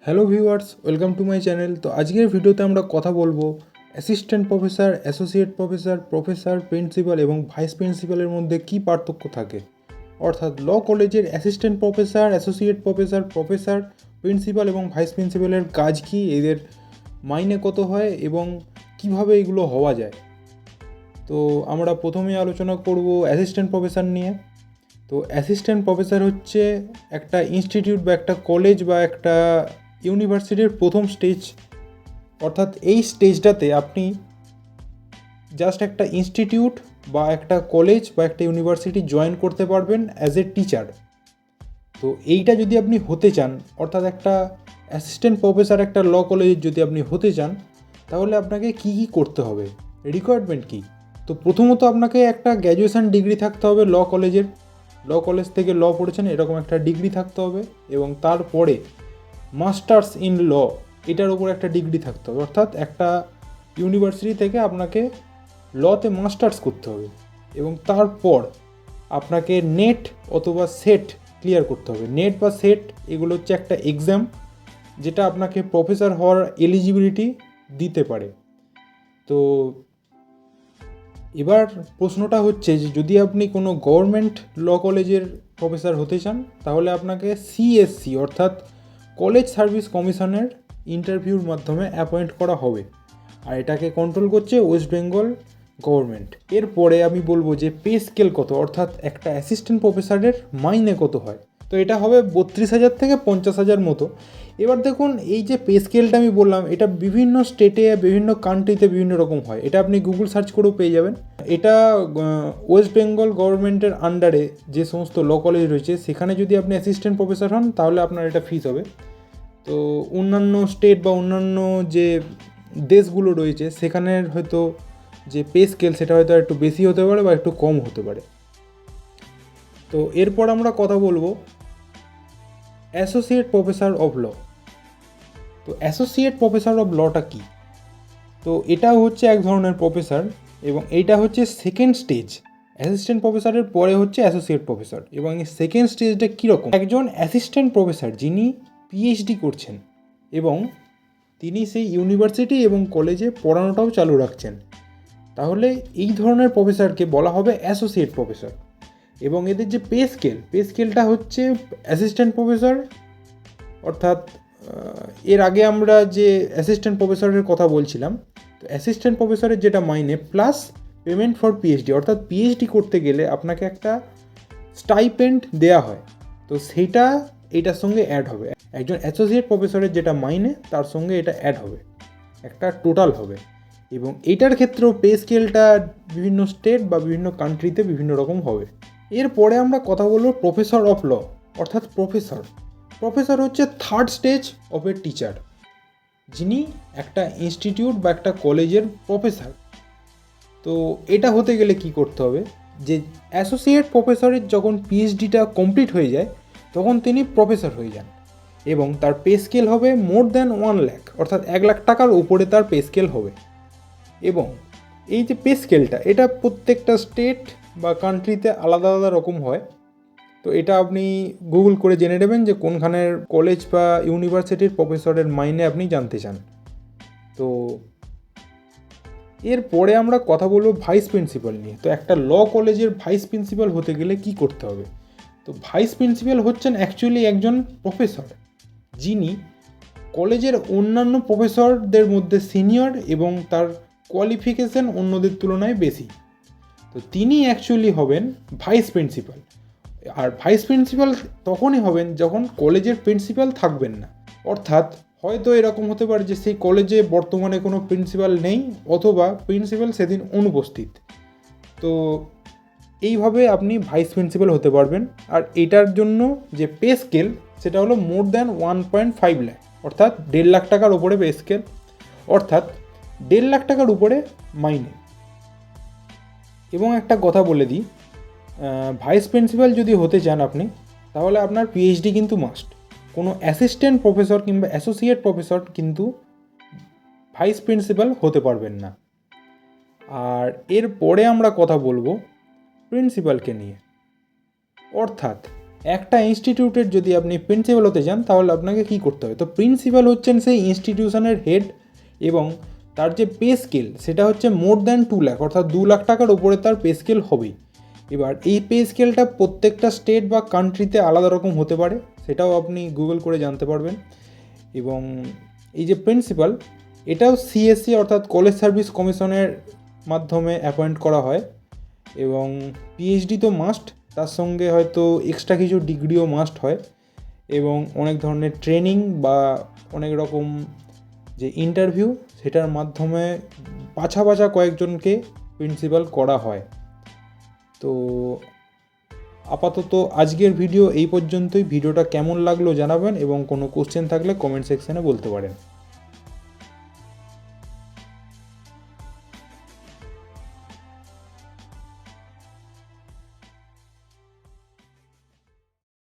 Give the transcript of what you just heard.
Hello viewers, welcome to my channel. তো আজকের ভিডিওতে আমরা কথা বলবো assistant professor, associate professor, professor, principal এবং ভাইস প্রিন্সিপালের মধ্যে কী পার্থক্য থাকে। অর্থাৎ ল কলেজের assistant professor, associate professor, professor, principal এবং ভাইস প্রিন্সিপালের কাজ কী, এদের মাইনে কত হয় এবং কিভাবে এগুলো হওয়া যায়। তো আমরা প্রথমে আলোচনা করব অ্যাসিস্ট্যান্ট প্রফেসর নিয়ে। তো অ্যাসিস্ট্যান্ট প্রফেসর হচ্ছে একটা ইনস্টিটিউট বা একটা কলেজ বা একটা ইউনিভার্সিটির প্রথম স্টেজ। অর্থাৎ এই স্টেজটাতে আপনি জাস্ট একটা ইনস্টিটিউট বা একটা কলেজ বা একটা ইউনিভার্সিটি জয়েন করতে পারবেন অ্যাজ এ টিচার। তো এইটা যদি আপনি হতে চান, অর্থাৎ একটা অ্যাসিস্ট্যান্ট প্রফেসর একটা ল কলেজের যদি আপনি হতে চান, তাহলে আপনাকে কী কী করতে হবে, রিকোয়ারমেন্ট কী। তো প্রথমত আপনাকে একটা গ্র্যাজুয়েশন ডিগ্রি থাকতে হবে ল কলেজের, ল কলেজ থেকে ল পড়েছেন এরকম একটা ডিগ্রি থাকতে হবে, এবং তারপরে মাস্টার্স ইন ল এটার উপর একটা ডিগ্রি থাকতে হবে। অর্থাৎ একটা ইউনিভার্সিটি থেকে আপনাকে লতে মাস্টার্স করতে হবে, এবং তারপর আপনাকে নেট অথবা সেট ক্লিয়ার করতে হবে। নেট বা সেট এগুলো হচ্ছে একটা এক্সাম যেটা আপনাকে প্রফেসর হওয়ার এলিজিবিলিটি দিতে পারে। তো এবার প্রশ্নটা হচ্ছে যে যদি আপনি কোনো গভর্নমেন্ট ল কলেজের প্রফেসর হতে চান, তাহলে আপনাকে সিএসসি অর্থাৎ কলেজ সার্ভিস কমিশনের ইন্টারভিউর মাধ্যমে অ্যাপয়েন্ট করা হবে, আর এটাকে কন্ট্রোল করছে ওয়েস্ট বেঙ্গল গভর্নমেন্ট। এরপরে আমি বলবো যে পে স্কেল কত, অর্থাৎ একটা অ্যাসিস্ট্যান্ট প্রফেসরের মাইনে কত হয়। তো এটা হবে 32,000 থেকে 50,000 মতো। এবার দেখুন, এই যে পে স্কেলটা আমি বললাম, এটা বিভিন্ন স্টেটে বিভিন্ন কান্ট্রিতে বিভিন্ন রকম হয়। এটা আপনি গুগল সার্চ করেও পেয়ে যাবেন। এটা ওয়েস্ট বেঙ্গল গভর্নমেন্টের আন্ডারে যে সমস্ত ল কলেজ রয়েছে সেখানে যদি আপনি অ্যাসিস্ট্যান্ট প্রফেসর হন, তাহলে আপনার এটা ফিস হবে। তো অন্যান্য স্টেট বা অন্যান্য যে দেশগুলো রয়েছে সেখানের হয়তো যে পে স্কেল সেটা হয়তো একটু বেশি হতে পারে বা একটু কম হতে পারে। তো এরপর আমরা কথা বলবো অ্যাসোসিয়েট প্রফেসর অফ ল। তো অ্যাসোসিয়েট প্রফেসর অফ লটা কী? তো এটাও হচ্ছে এক ধরনের প্রফেসর, এবং এইটা হচ্ছে সেকেন্ড স্টেজ। অ্যাসিস্ট্যান্ট প্রফেসরের পরে হচ্ছে অ্যাসোসিয়েট প্রফেসর, এবং এই সেকেন্ড স্টেজটা কীরকম? একজন অ্যাসিস্ট্যান্ট প্রফেসর যিনি পিএইচডি করছেন এবং তিনি সেই ইউনিভার্সিটি এবং কলেজে পড়ানোটাও চালু রাখছেন, তাহলে এই ধরনের প্রফেসরকে বলা হবে অ্যাসোসিয়েট প্রফেসর। এবং এদের যে পে স্কেলটা হচ্ছে অ্যাসিস্ট্যান্ট প্রফেসর, অর্থাৎ এর আগে আমরা যে অ্যাসিস্ট্যান্ট প্রফেসরের কথা বলছিলাম, তো অ্যাসিস্ট্যান্ট প্রফেসরের যেটা মাইনে প্লাস পেমেন্ট ফর পিএইচডি, অর্থাৎ পিএইচডি করতে গেলে আপনাকে একটা স্টাইপেন্ড দেয়া হয়, তো সেইটা এইটার সঙ্গে অ্যাড হবে। একজন অ্যাসোসিয়েট প্রফেসরের যেটা মাইনে তার সঙ্গে এটা অ্যাড হবে, একটা টোটাল হবে। এবং এইটার ক্ষেত্রেও পে স্কেলটা বিভিন্ন স্টেট বা বিভিন্ন কান্ট্রিতে বিভিন্ন রকম হবে। এরপরে আমরা কথা বলবো প্রফেসর অফ ল, অর্থাৎ প্রফেসর হচ্ছে third stage of a teacher, যিনি একটা ইনস্টিটিউট বা একটা কলেজের প্রফেসর। তো এটা হতে গেলে কি করতে হবে, যে অ্যাসোসিয়েট প্রফেসরের যখন পিএইচডিটা কমপ্লিট হয়ে যায় তখন তিনি প্রফেসর হয়ে যান, এবং তার পে স্কেল হবে মোর দ্যান 1 লাখ, অর্থাৎ 1 লাখ টাকার উপরে তার পে স্কেল হবে। এবং এই যে পে স্কেলটা, এটা প্রত্যেকটা স্টেট বা কান্ট্রিতে আলাদা আলাদা রকম হয়। তো এটা আপনি গুগল করে জেনে নেবেন যে কোনখানের কলেজ বা ইউনিভার্সিটির প্রফেসরের মাইনে আপনি জানতে চান। তো এরপরে আমরা কথা বলবো ভাইস প্রিন্সিপাল নিয়ে। তো একটা ল কলেজের ভাইস প্রিন্সিপাল হতে গেলে কি করতে হবে? তো ভাইস প্রিন্সিপাল হচ্ছেন অ্যাকচুয়ালি একজন প্রফেসর যিনি কলেজের অন্যান্য প্রফেসরদের মধ্যে সিনিয়র এবং তার কোয়ালিফিকেশন অন্যদের তুলনায় বেশি। তো তিনি অ্যাকচুয়ালি হবেন ভাইস প্রিন্সিপাল। আর ভাইস প্রিন্সিপাল তখনই হবেন যখন কলেজের প্রিন্সিপাল থাকবেন না। অর্থাৎ হয়তো এরকম হতে পারে যে সেই কলেজে বর্তমানে কোনো প্রিন্সিপাল নেই, অথবা প্রিন্সিপাল সেদিন অনুপস্থিত। তো এইভাবে আপনি ভাইস প্রিন্সিপাল হতে পারবেন। আর এটার জন্য যে পে স্কেল সেটা হলো মোর দ্যান 1.5 লাখ, অর্থাৎ 1.5 লাখ টাকার উপরে পে স্কেল, অর্থাৎ 1.5 লাখ টাকার উপরে মাইনে। এবং একটা কথা বলে দিই, ভাইস প্রিন্সিপাল যদি হতে চান আপনি, তাহলে আপনার পিএইচডি কিন্তু মাস্ট। কোনো অ্যাসিস্ট্যান্ট প্রফেসর কিংবা অ্যাসোসিয়েট প্রফেসর কিন্তু ভাইস প্রিন্সিপাল হতে পারবেন না। আর এরপরে আমরা কথা বলবো প্রিন্সিপালকে নিয়ে। অর্থাৎ একটা ইনস্টিটিউটের যদি আপনি প্রিন্সিপাল হতে চান তাহলে আপনাকে কী করতে হবে? তো প্রিন্সিপাল হচ্ছেন সেই ইনস্টিটিউশনের হেড এবং তার যে পে স্কেল সেটা হচ্ছে মোর দ্যান 2 লাখ, অর্থাৎ 2 লাখ টাকার ওপরে তার পে স্কেল হবেই। এবার এই পে স্কেলটা প্রত্যেকটা স্টেট বা কান্ট্রিতে আলাদা রকম হতে পারে, সেটাও আপনি গুগল করে জানতে পারবেন। এবং এই যে প্রিন্সিপাল, এটাও সিএসসি অর্থাৎ কলেজ সার্ভিস কমিশনের মাধ্যমে অ্যাপয়েন্ট করা হয় এবং পিএইচডি তো মাস্ট, তার সঙ্গে হয়তো এক্সট্রা কিছু ডিগ্রিও মাস্ট হয় এবং অনেক ধরনের ট্রেনিং বা অনেক রকম যে ইন্টারভিউ সেটার মাধ্যমে বাছা বাছা কয়েকজনকে প্রিন্সিপাল করা হয়। তো আপাতত আজকের ভিডিও এই পর্যন্তই। ভিডিওটা কেমন লাগলো জানাবেন এবং কোনো কোশ্চেন থাকলে কমেন্ট সেকশানে বলতে পারেন।